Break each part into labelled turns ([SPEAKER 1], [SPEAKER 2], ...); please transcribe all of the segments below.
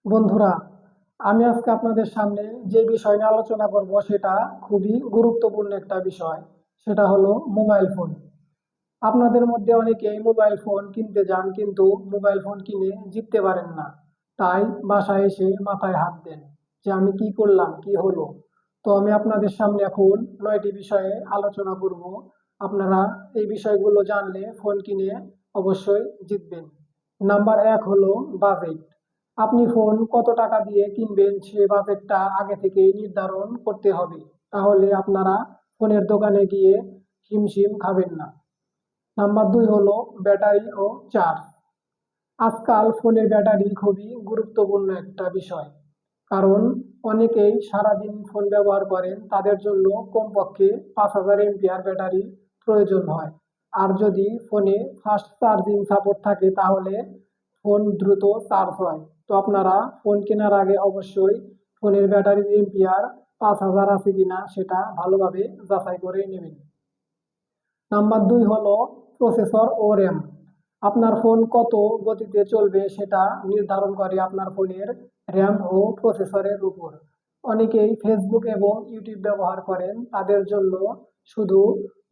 [SPEAKER 1] বন্ধুরা, আমি আজকে আপনাদের সামনে যে বিষয় নিয়ে আলোচনা করব সেটা খুবই গুরুত্বপূর্ণ একটা বিষয়। সেটা হলো মোবাইল ফোন। আপনাদের মধ্যে অনেকেই মোবাইল ফোন কিনতে যান কিন্তু মোবাইল ফোন কিনে জিততে পারেন না। তাই বাসায় এসে মাথায় হাত দেন যে আমি কি করলাম, কি হলো। তো আমি আপনাদের সামনে এখন 9টি বিষয়ে আলোচনা করব। আপনারা এই বিষয়গুলো জানলে ফোন কিনে অবশ্যই জিতবেন। নাম্বার 1 হলো বাজেট। আপনি ফোন কত টাকা দিয়ে কিনবেন সে বাজেটটা আগে থেকেই নির্ধারণ করতে হবে। তাহলে আপনারা ফোনের দোকানে গিয়ে হিমশিম খাবেন না। নাম্বার 2 হলো ব্যাটারি ও চার্জ। আজকাল ফোনের ব্যাটারি খুবই গুরুত্বপূর্ণ একটা বিষয়। কারণ অনেকেই সারাদিন ফোন ব্যবহার করেন, তাদের জন্য কমপক্ষে 5000 এমপিআর ব্যাটারি প্রয়োজন হয়। আর যদি ফোনে ফাস্ট চার্জিং সাপোর্ট থাকে তাহলে ফোন দ্রুত চার্জ হয়। তো আপনারা ফোন কেনার আগে অবশ্যই ফোনের ব্যাটারির এমপিআর 5000 আছে কিনা সেটা ভালোভাবে যাচাই করে নেবেন। নাম্বার 2 হলো প্রসেসর ও র্যাম। আপনার ফোন কত গতিতে চলবে সেটা নির্ধারণ করে আপনার ফোনের র্যাম ও প্রসেসরের উপর। অনেকেই ফেসবুক এবং ইউটিউব ব্যবহার করেন, তাদের জন্য শুধু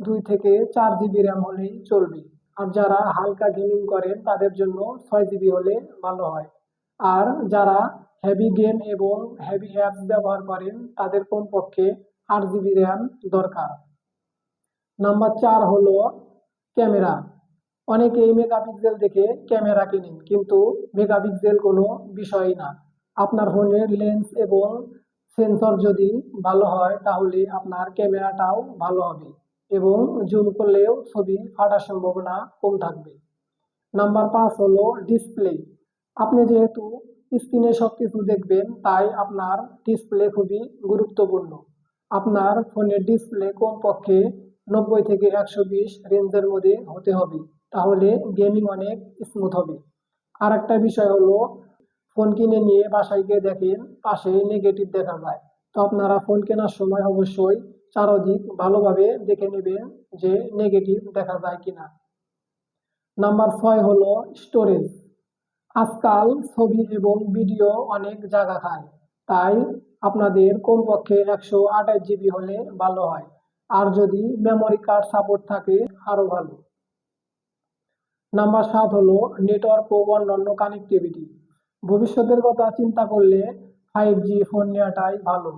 [SPEAKER 1] 2 থেকে 4 জিবি র্যাম হলেই চলবে। আর যারা হালকা গেমিং করেন তাদের জন্য 6 জিবি হলে ভালো হয়। আর যারা হেভি গেম এবং হেভি অ্যাপস ব্যবহার করেন তাদের কমপক্ষে 8 জিবি র্যাম দরকার। নাম্বার 4 হলো ক্যামেরা। অনেকেই মেগাপিক্সেল দেখে ক্যামেরা কেনেন কিন্তু মেগাপিক্সেল কোনো বিষয়ই না। আপনার ফোনের লেন্স এবং সেন্সর যদি ভালো হয় তাহলে আপনার ক্যামেরাটাও ভালো হবে এবং জুম করলেও ছবি ফাটার সম্ভাবনা কম থাকবে। নাম্বার 5 হলো ডিসপ্লে। আপনি যেহেতু স্ক্রিনে সবকিছু দেখবেন তাই আপনার ডিসপ্লে খুবই গুরুত্বপূর্ণ। আপনার ফোনের ডিসপ্লে কমপক্ষে 90 থেকে 120 রেঞ্জের মধ্যে হতে হবে, তাহলে গেমিং অনেক স্মুথ হবে। আর একটা বিষয় হলো ফোন কিনে নিয়ে বাসায় গিয়ে দেখেন পাশে নেগেটিভ দেখা যায়। তো আপনারা ফোন কেনার সময় অবশ্যই চারদিক ভালোভাবে দেখে নেবেন যে নেগেটিভ দেখা যায় কিনা। নাম্বার 6 হলো স্টোরেজ। আজকাল ছবি এবং ভিডিও অনেক জায়গা খায়, তাই আপনাদের কমপক্ষে 128 জিবি হলে ভালো হয়। আর যদি মেমোরি কার্ড সাপোর্ট থাকে আরো ভালো। নাম্বার 7 হলো নেটওয়ার্ক ও অন্যান্য কানেক্টিভিটি। ভবিষ্যতের কথা চিন্তা করলে 5G ফোন নেওয়াটাই ভালো।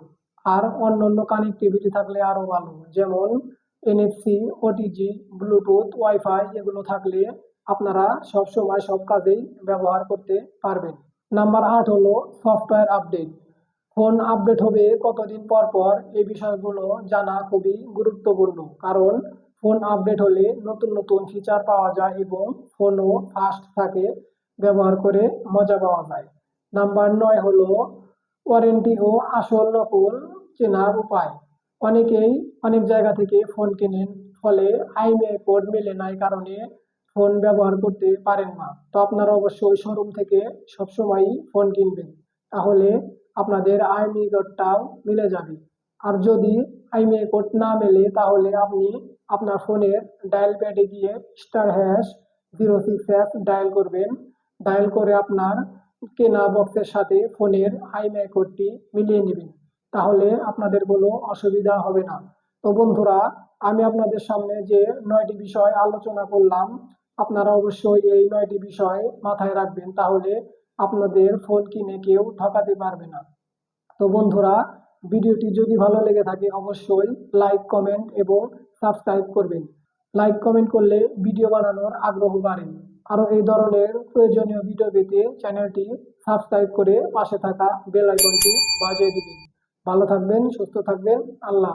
[SPEAKER 1] আর অন্যান্য কানেক্টিভিটি থাকলে আরো ভালো, যেমন NFC, OTG, ব্লুটুথ, ওয়াইফাই এগুলো থাকলে আপনারা সব সময় সব কাজেই ব্যবহার করতে পারবেন। নাম্বার 8 হলো সফটওয়্যার আপডেট। ফোন আপডেট হবে কতদিন পর পর এই বিষয়গুলো জানা খুবই গুরুত্বপূর্ণ, কারণ ফোন আপডেট হলে নতুন নতুন ফিচার পাওয়া যায় এবং ফোনও ফাস্ট থাকে, ব্যবহার করে মজা পাওয়া যায়। নাম্বার 9 হলো ওয়ারেন্টি ও আসল নকল চেনার উপায়। অনেকেই অনেক জায়গা থেকে ফোন কেনেন, ফলে আইএমইআই কোড মেলে না, এই কারণে ফোন ব্যবহার করতে পারেন না। তো আপনারা অবশ্যই শোরুম থেকে সবসময়ই ফোন কিনবেন, তাহলে আপনাদের আইএমইআই কোডটাও মিলে যাবে। আর যদি আইএমইআই কোড না মেলে তাহলে আপনি আপনার ফোনের ডায়াল প্যাডে গিয়ে *06# ডায়াল করবেন। ডায়াল করে আপনার কেনা বক্সের সাথে ফোনের আইএমইআই কোডটি মিলিয়ে নেবেন, তাহলে আপনাদের কোনো অসুবিধা হবে না। তো বন্ধুরা, আমি আপনাদের সামনে যে 9টি বিষয় আলোচনা করলাম, আপনারা অবশ্যই এই 9টি বিষয় মাথায় রাখবেন, তাহলে আপনাদের ফোন কিনে কেউ ঠকাতে পারবে না। তো বন্ধুরা, ভিডিওটি যদি ভালো লেগে থাকে অবশ্যই লাইক, কমেন্ট এবং সাবস্ক্রাইব করবেন। লাইক কমেন্ট করলে ভিডিও বানানোর আগ্রহ বাড়ে। আরো এই ধরনের প্রয়োজনীয় ভিডিও পেতে চ্যানেলটি সাবস্ক্রাইব করে পাশে থাকা বেল আইকনটি বাজিয়ে দিবেন। ভালো থাকবেন, সুস্থ থাকবেন। আল্লাহ।